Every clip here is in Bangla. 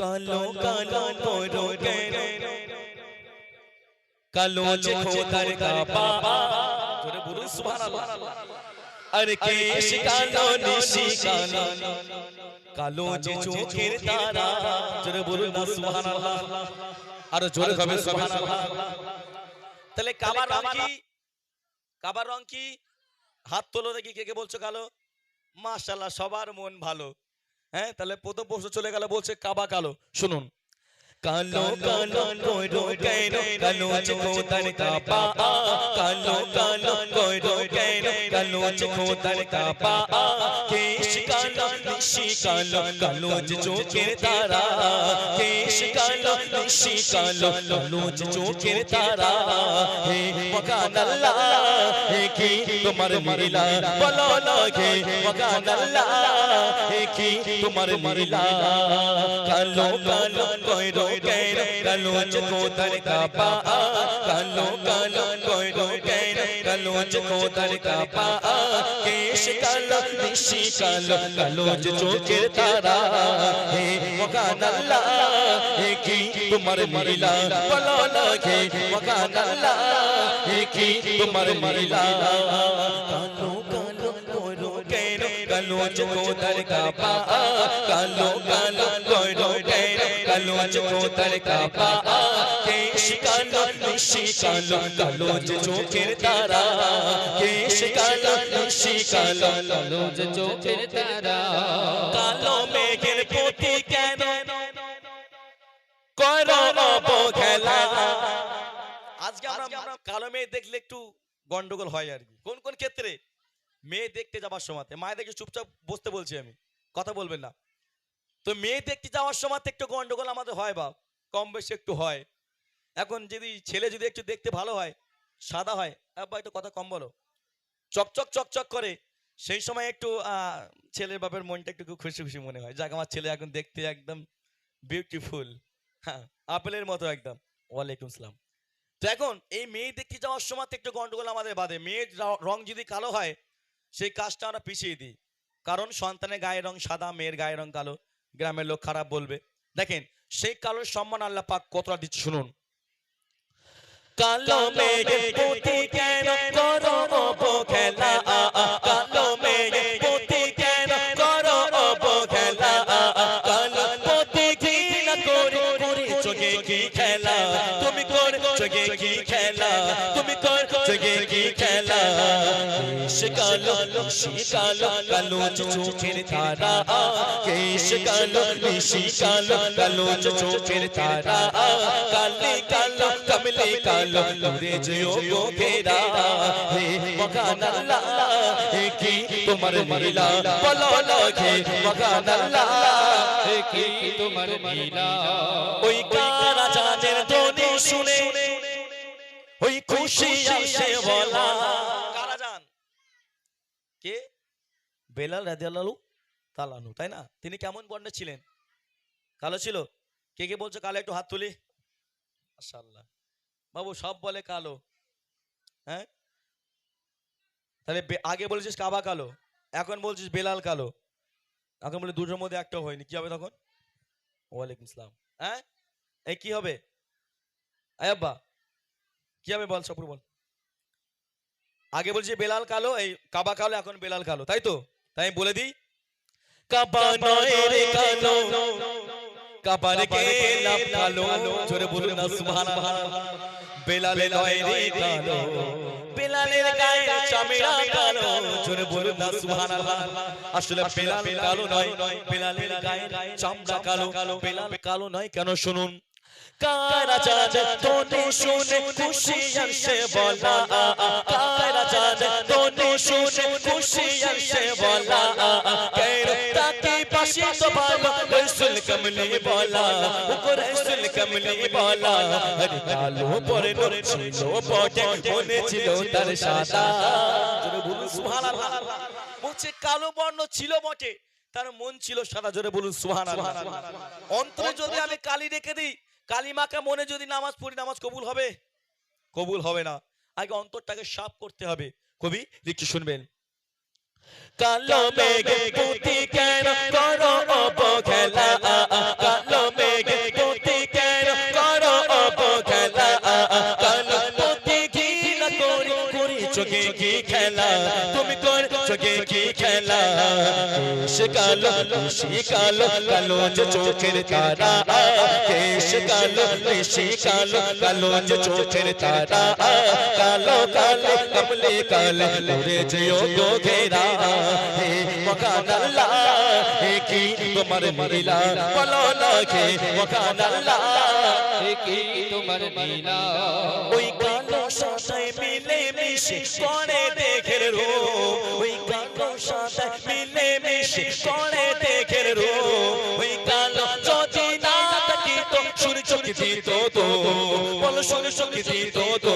কালো কালো করো কেন কালো যে খোদার কাবা জোরে বলুন সুবহানাল্লাহ। আর কেশ কালো নিশি কালো কালো যে চোখের তারা জোরে বলুন না সুবহানাল্লাহ। আর জোরে হবে সুবহানাল্লাহ। তাহলে কাবার রং কি? কাবার রং কি? হাত তোলো দেখি কে কে বলছো কালো। মাশাআল্লাহ, সবার মন ভালো। হ্যাঁ, তাহলে প্রথম প্রশ্ন চলে গেল, বলছে কাবা কালো। শুনুন, কালো কালো করো কেন কালো যে খোদার কাবা, কালো কালো করো কেন কালো যে খোদার কাবা, কেশ কালো নিশি কালো কালো যে চোখের তারা, কেশ কালো নিশি কালো কালো যে চোখের তারা। হে মগান আল্লাহ, হে কি তোমার লীলা বলো না, হে মগান আল্লাহ, হে কি তোমার লীলা। কালো কালো করো কেন কালো যে খোদার কাবা, কালো কালো করো কেন কালো যে খোদার কাবা, কেশ কালো নিশি কালো কালো যে চোখের তারা। হে মগান আল্লাহ, হে কি তোমার লীলা বলো না, হে মগান আল্লাহ, হে কি তোমার লীলা। কালো কালো করো কেন কালো যে খোদার কাবা, কালো কালো করো কেন কালো যে খোদার কাবা, কেশ কালো নিশি কালো কালো যে চোখের তারা, কেশ কালো নিশি কালো কালো যে চোখের তারা। কালো মেঘের প্রতি কেন করো অবহেলা। আজকে আমরা কালো মেয়ে দেখলে একটু গন্ডগোল হয় আর কি। কোন কোন ক্ষেত্রে? মেয়ে দেখতে যাবার সময় মায়েদেরকে চুপচাপ বসতে বলছি আমি, কথা বলবেন না। তো মেয়ে দেখতে যাওয়ার সময় একটু গন্ডগোল আমাদের হয়, বা কম বেশি একটু হয়। এখন যদি ছেলে যদি একটু দেখতে ভালো হয়, সাদা হয়, বা একটু কথা কম বলো, চকচক চকচক করে, সেই সময় একটু ছেলের বাপের মনটা একটু খুশি খুশি মনে হয়, যাক আমার ছেলে এখন দেখতে একদম বিউটিফুল, হ্যাঁ আপেলের মতো একদম। ওয়ালাইকুম সালাম। তো এখন এই মেয়ে দেখতে যাওয়ার সময় একটু গন্ডগোল আমাদের বাদে। মেয়ের রং যদি কালো হয়, সেই কাজটা আমরা পিছিয়ে দিই, কারণ সন্তানের গায়ের রং সাদা, মেয়ের গায়ের রং কালো, গ্রামের লোক খারাপ বলবে। দেখেন সেই কালোর সম্মান আল্লাহ পাক কতটা দিচ্ছে, শুনুন। কালো মেঘের প্রতি কেন করো অবহেলা, কালো মেঘের প্রতি কেন করো অবহেলা, কালো প্রতি ঘৃণা করে করেছো কি খেলা, তুমি করছো কি খেলা, তুমি করছো কি খেলা। কেশ কালো নিশি কালো কালো যে চোখের তারা, কেশ কালো নিশি কালো কালো যে চোখের তারা, কালি কালো কমলি কালো নূরে যেও ঘেরা। হে মগান আল্লাহ, হে কি তোমার লীলা বলো না, হে মগান আল্লাহ, হে কি তোমার লীলা। ওই কারা জানের ধ্বনি শুনে ওই খুশি আসে বলা। কারা জান? কে? বেলাল রাদিয়াল্লাহু তাআলা আনহু, তাই না? তিনি কেমন বর্ণে ছিলেন? কালো ছিল। কে কে বলছো কালো, একটু হাত তুলি। মাশাআল্লাহ বাবু, সব বলে কালো। হ্যাঁ, তাহলে আগে বলেছিস কাবা কালো, এখন বলছিস বেলাল কালো, এখন বলে দুটোর মধ্যে একটা হয়নি, কি হবে তখন? ওয়ালাইকুম সালাম। হ্যাঁ, এই কি হবে আব্বা, কি হবে বল, সপুর বল। আগে বলছি বেলাল কালো, এই কাবা কালো, এখন বেলাল কালো, তাই তো? তাই বলে দিই, কাবা নয় রে কালো, কাবার গেলাম কালো, জোরে বলুন না সুবহানাল্লাহ। বেলাল নয় রে কালো, বেলালের গায়ে চামড়া কালো, জোরে বলুন না সুবহানাল্লাহ। আসলে বেলাল কালো নয়, বেলালের গায়ে চামড়া কালো, বেলাল কালো নয় কেন শুনুন। কারা জানে তোনে শুনে খুশি আসে বলা, কারা জানে তোনে শুনে খুশি আসে বলা, কেন তাকে পাশে তো ভালো রাসূল কমলি বলা, ও রাসূল কমলি বলা। আরে কালো পরে নূর ছিল বটে, মনে ছিল তার সাদা, জোরে বলুন সুবহানাল্লাহ। বলছে কালো বর্ণ ছিল বটে, তার মন ছিল সাদা, জোরে বলুন সুবহানাল্লাহ। অন্তরে যদি আমি কালি রেখে দিই, কালিমাকে মনে যদি নামাজ পড়ি, নামাজ কবুল হবে? কবুল হবে না। আগে অন্তরটাকে সাফ করতে হবে। কবি লিখে শুনবেন, কালো মেঘের প্রতি কেন করো অবহেলা, কালো মেঘ কেশ কালো নিশি কালো কালো যে চোখের তারা কেশ কালো নিশি কালো কালো যে চোখের তারা কালো কালো কমলে কালে তোরে যেও গো ঘেরা হে মকান আল্লাহ হে কি তোমার লীলা বলো না কে মকান আল্লাহ হে কি তোমার লীলা ওই কালো সাদায় মিলে মিশে করে দেখের রো ওই কালো সাদায় মিলে মিশে করে দেখের রো ওই কালো যদি না থাকি তো সূর্য কি দিত তো বলো সূর্য কি দিত তো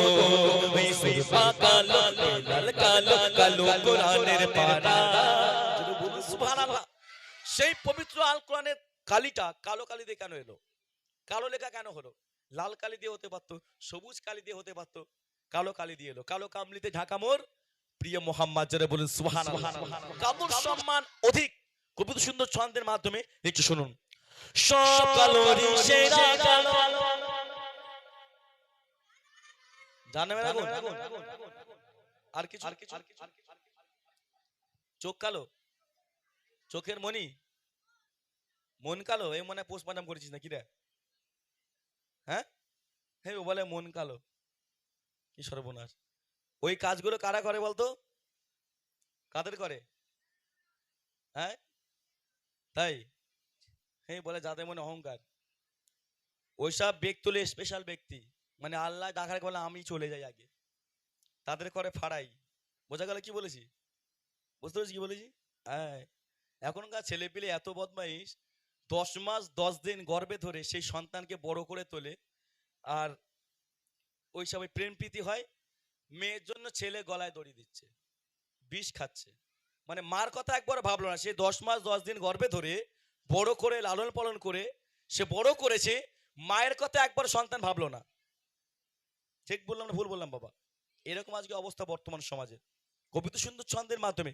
ওই সুরপা কালো লাল কালো কালো কোরআনের পারা যদি বলি সুবহানাল্লাহ। সেই পবিত্র আল কোরআনের কালিটা কালো কালি দিয়ে কেন এলো? কালো লেখা কেন হলো? লাল কালি দিয়ে হতে পারতো, সবুজ কালি দিয়ে হতে পারতো, কালো কালি দিয়ে এলো। কালো কামলিতে ঢাকা মোর প্রিয় মোহাম্মদ যারা বলেন সুবহানাল্লাহ। কামুর সম্মান অধিক কবিতা সুন্দর ছন্দের মাধ্যমে একটু শুনুন। সব কালোরি সেরা কালো জানবে না আর কিছু চোখ কালো, চোখের মনি মন কালো, এই মনে পোস্টমর্টম করেছিস নাকি রে? হ্যাঁ হ্যাঁ ও বলে মন কালো, কি সর্বনাশ। ওই কাজগুলো কারা করে বলতো? কাদের করে? হ্যাঁ তাই হ্যাঁ বলে যাদের মনে অহংকার, ওইসব ব্যক্তি হলে স্পেশাল ব্যক্তি, মানে আল্লাহ ডাকার বলে আমি চলে যাই আগে, তাদের করে ফাড়াই। বোঝা গেল কি বলেছি? বুঝতে পেরেছি কি বলেছি? হ্যাঁ এখনকার ছেলে পেলে এত বদমাইশ, 10 মাস 10 দিন গর্ভে ধরে সেই সন্তানকে বড় করে তোলে, আর ওই সময় প্রেম প্রীতি হয়, মেয়ের জন্য ছেলে গলায় দড়ি দিচ্ছে, বিষ খাচ্ছে, মানে মার কথা একবার ভাবলো না। সে 10 মাস 10 দিন গর্ভে ধরে বড় করে লালন পালন করে সে বড় করেছে, মায়ের কথা একবার সন্তান ভাবলো না। ঠিক বললাম না ভুল বললাম বাবা? এরকম আজকে অবস্থা বর্তমান সমাজে। কবিতা সুন্দর ছন্দের মাধ্যমে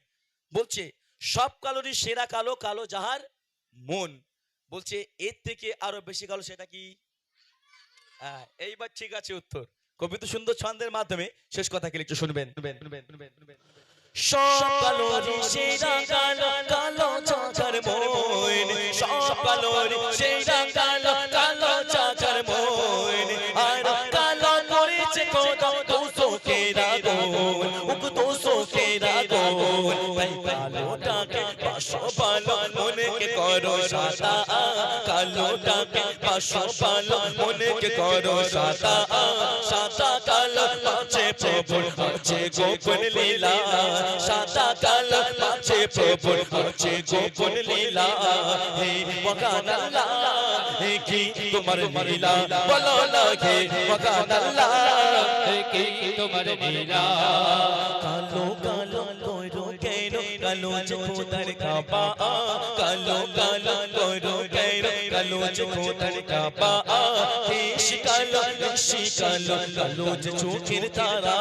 বলছে সব কালোরই সেরা কালো, কালো যাহার মন। বলছে এর থেকে আরো বেশি কালো সেটা কি? এইবার ঠিক আছে উত্তর। কবিতা সুন্দর ছন্দের মাধ্যমে শেষ কথা কি একটু শুনবেন। সব কালোরই সেরা কালো, কালো যাহার মন। সব কালোরই সেরা কালো, কালো যাহার মন। আর কালো করেছে খোদা দোষকেরা গোল, উক দোষকেরা গোল। তাই কালোটাকে পাশো ভালো মনেকে করো সাদা, কালোটাকে পাশো ভালো মনেকে করো সাদা। সাদা কালো মাঝে প্রভুর আছে গোপন লীলা, সাদা কালো মাঝে প্রভুর আছে গোপন লীলা। হে মকান আল্লাহ হে কি তোমার লীলা বলো না হে মকান আল্লাহ হে কি তোমার লীলা। কালো কালো কইরো কেন কালো যে খোদার কাবা, কালো কালো কইরো কেন কালো যে খোদার কাবা। কেশ কালো নিশি কালো কালো যে চোখের তারা,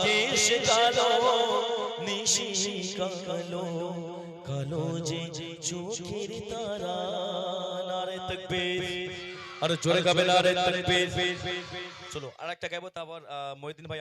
কেশ কালো নিশি কালো কালো যে চোখের তারা। নারে তাকবীর, আর জোরে গাবে নারে তাকবীর। চলো আরেকটা গাইবো, তারপর মহিউদ্দিন ভাই